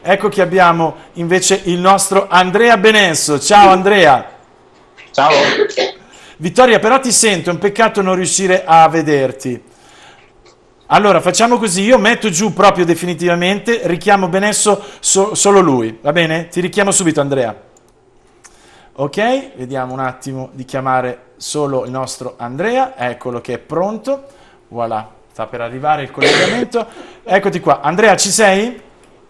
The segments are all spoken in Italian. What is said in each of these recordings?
ecco che abbiamo invece il nostro Andrea Benesso. Ciao Andrea. Ciao. Vittoria, però ti sento, è un peccato non riuscire a vederti. Allora, facciamo così, io metto giù proprio definitivamente, richiamo Benesso solo lui, va bene? Ti richiamo subito Andrea. Ok, vediamo un attimo di chiamare solo il nostro Andrea, eccolo che è pronto, voilà, sta per arrivare il collegamento, eccoti qua. Andrea, ci sei?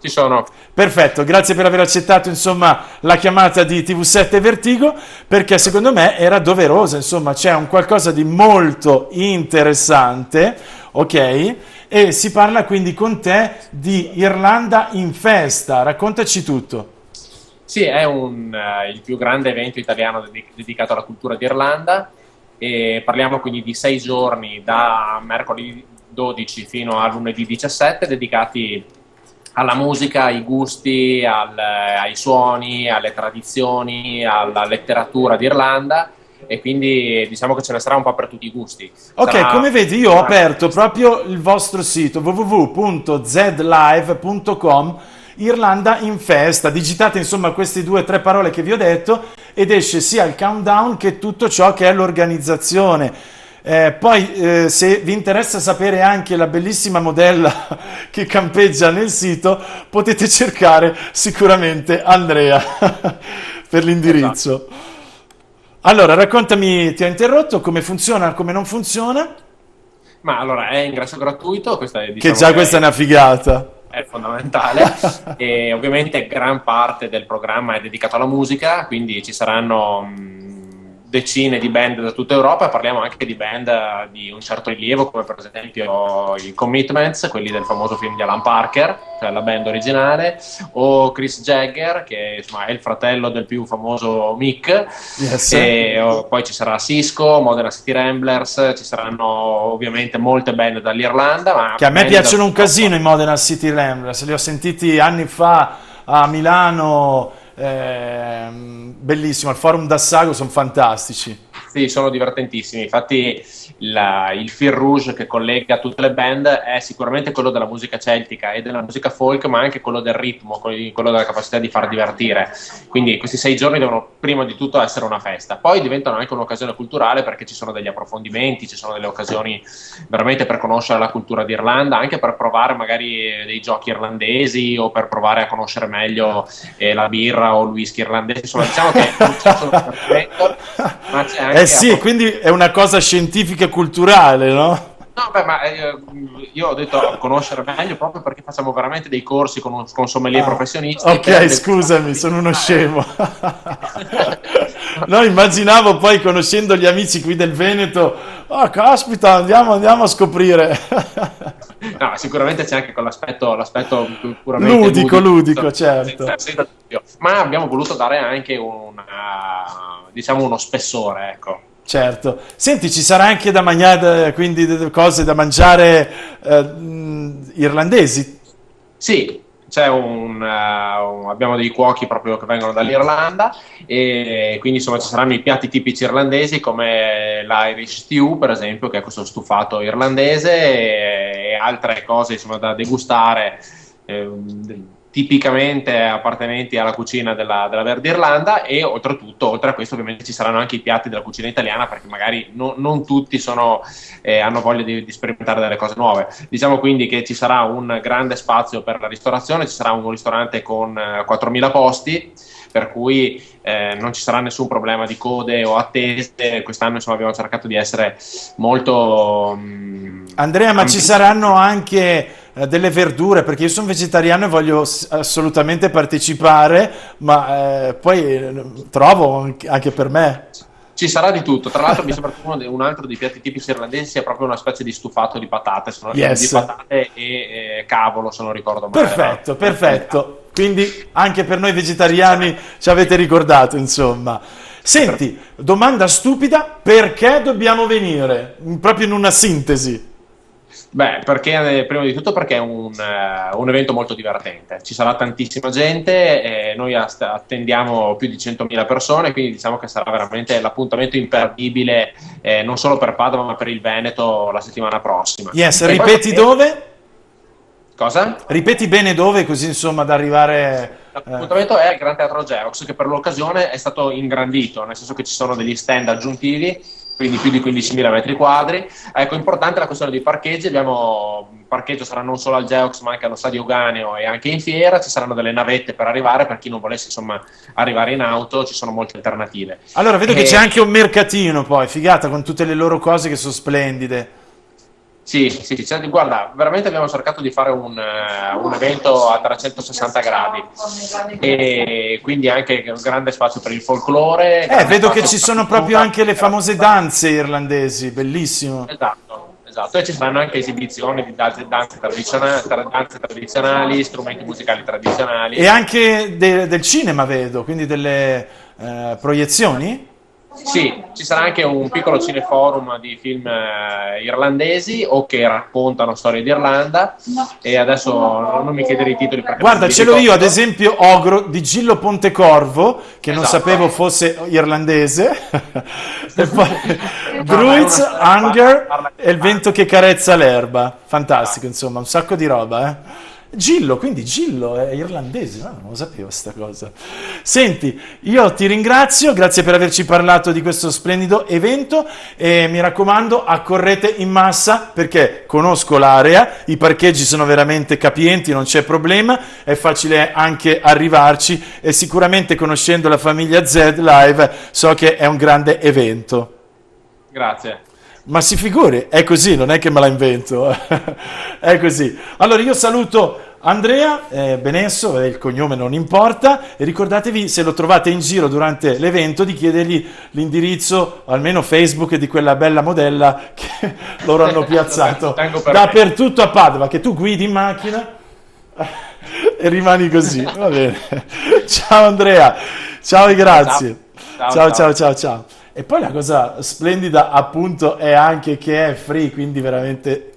Ci sono. Perfetto, grazie per aver accettato insomma la chiamata di TV7 Vertigo, perché secondo me era doverosa, insomma c'è un qualcosa di molto interessante, ok? E si parla quindi con te di Irlanda in festa, raccontaci tutto. Sì, è il più grande evento italiano dedicato alla cultura d'Irlanda e parliamo quindi di 6 giorni da mercoledì 12 fino a lunedì 17 dedicati alla musica, ai gusti, ai suoni, alle tradizioni, alla letteratura d'Irlanda e quindi diciamo che ce ne sarà un po' per tutti i gusti. Ok, come vedi io ho aperto proprio il vostro sito www.zlive.com Irlanda in festa, digitate insomma queste 2 o 3 parole che vi ho detto ed esce sia il countdown che tutto ciò che è l'organizzazione. Poi se vi interessa sapere anche la bellissima modella che campeggia nel sito potete cercare sicuramente Andrea per l'indirizzo. Esatto. Allora raccontami, ti ho interrotto, come funziona, come non funziona? Ma allora è ingresso gratuito, questa è, diciamo, che già questa è una figata. È fondamentale e ovviamente gran parte del programma è dedicato alla musica, quindi ci saranno decine di band da tutta Europa, parliamo anche di band di un certo rilievo come per esempio i Commitments, quelli del famoso film di Alan Parker, cioè la band originale, o Chris Jagger che insomma, è il fratello del più famoso Mick, yes. E poi ci sarà Cisco, Modena City Ramblers, ci saranno ovviamente molte band dall'Irlanda. Ma che a me piacciono un casino i Modena City Ramblers, li ho sentiti anni fa a Milano. Bellissimo, al Forum d'Assago sono fantastici. Sì, sono divertentissimi. Infatti il fil rouge che collega tutte le band è sicuramente quello della musica celtica e della musica folk, ma anche quello del ritmo, quello della capacità di far divertire. Quindi questi 6 giorni devono prima di tutto essere una festa, poi diventano anche un'occasione culturale perché ci sono degli approfondimenti, ci sono delle occasioni veramente per conoscere la cultura d'Irlanda, anche per provare magari dei giochi irlandesi o per provare a conoscere meglio la birra o il whisky irlandese. Insomma, diciamo che non c'è solo ma c'è anche sì, quindi è una cosa scientifica e culturale, no? No, beh, ma io ho detto a conoscere meglio proprio perché facciamo veramente dei corsi con sommelier professionisti. Ok, scusami, sono uno scemo. No, immaginavo poi conoscendo gli amici qui del Veneto, oh caspita, andiamo a scoprire. No, sicuramente c'è anche l'aspetto puramente ludico, certo. Senza dubbio. Ma abbiamo voluto dare anche diciamo uno spessore, ecco. Certo. Senti, ci sarà anche da mangiare, quindi delle cose da mangiare irlandesi? Sì, c'è abbiamo dei cuochi proprio che vengono dall'Irlanda e quindi insomma ci saranno i piatti tipici irlandesi come l'Irish Stew per esempio, che è questo stufato irlandese e altre cose insomma da degustare tipicamente appartenenti alla cucina della Verde Irlanda e oltre a questo ovviamente ci saranno anche i piatti della cucina italiana perché magari non tutti hanno voglia di sperimentare delle cose nuove. Diciamo quindi che ci sarà un grande spazio per la ristorazione, ci sarà un ristorante con 4.000 posti per cui non ci sarà nessun problema di code o attese. Quest'anno insomma abbiamo cercato di essere molto Andrea, ma ci saranno anche delle verdure, perché io sono vegetariano e voglio assolutamente partecipare, ma poi trovo anche per me. Ci sarà di tutto, tra l'altro mi sembra che un altro dei piatti tipici irlandesi sia proprio una specie di stufato di patate, di patate e cavolo se non ricordo male. Perfetto, quindi anche per noi vegetariani ci avete ricordato insomma. Senti, domanda stupida, perché dobbiamo venire? Proprio in una sintesi. Beh, perché prima di tutto perché è un evento molto divertente, ci sarà tantissima gente, noi attendiamo più di 100.000 persone, quindi diciamo che sarà veramente l'appuntamento imperdibile non solo per Padova ma per il Veneto la settimana prossima. Yes, ripeti dove? Cosa? Ripeti bene dove, così insomma da arrivare... L'appuntamento è il Gran Teatro Geox, che per l'occasione è stato ingrandito, nel senso che ci sono degli stand aggiuntivi, quindi più di 15.000 metri quadri. Ecco, importante la questione dei parcheggi. Il parcheggio sarà non solo al Geox, ma anche allo Stadio Uganeo e anche in fiera. Ci saranno delle navette per arrivare, per chi non volesse insomma arrivare in auto, ci sono molte alternative. Allora, vedo che c'è anche un mercatino poi, figata, con tutte le loro cose che sono splendide. Sì, guarda, veramente abbiamo cercato di fare un evento a 360 gradi e quindi anche un grande spazio per il folklore. Vedo che ci sono proprio anche le famose danze irlandesi, bellissimo. Esatto, e ci saranno anche esibizioni di danze tradizionali, strumenti musicali tradizionali. E anche del cinema, vedo, quindi delle proiezioni? Sì, ci sarà anche un piccolo cineforum di film irlandesi o che raccontano storie d'Irlanda, e adesso non mi chiedere i titoli perché guarda, ce l'ho io, ad esempio Ogro di Gillo Pontecorvo, che non sapevo fosse irlandese, e poi Druids, Hunger e il vento che carezza l'erba, fantastico, insomma, un sacco di roba, Gillo, quindi Gillo è irlandese, no? Non lo sapevo sta cosa. Senti, io ti ringrazio, grazie per averci parlato di questo splendido evento e mi raccomando, accorrete in massa perché conosco l'area, i parcheggi sono veramente capienti, non c'è problema, è facile anche arrivarci e sicuramente conoscendo la famiglia Z Live so che è un grande evento. Grazie. Ma si figuri, è così, non è che me la invento, è così. Allora io saluto Andrea Benesso, il cognome non importa, e ricordatevi, se lo trovate in giro durante l'evento, di chiedergli l'indirizzo, almeno Facebook, di quella bella modella che loro hanno piazzato dappertutto a Padova, che tu guidi in macchina e rimani così, va bene. Ciao Andrea, ciao e grazie. Ciao. E poi la cosa splendida appunto è anche che è free, quindi veramente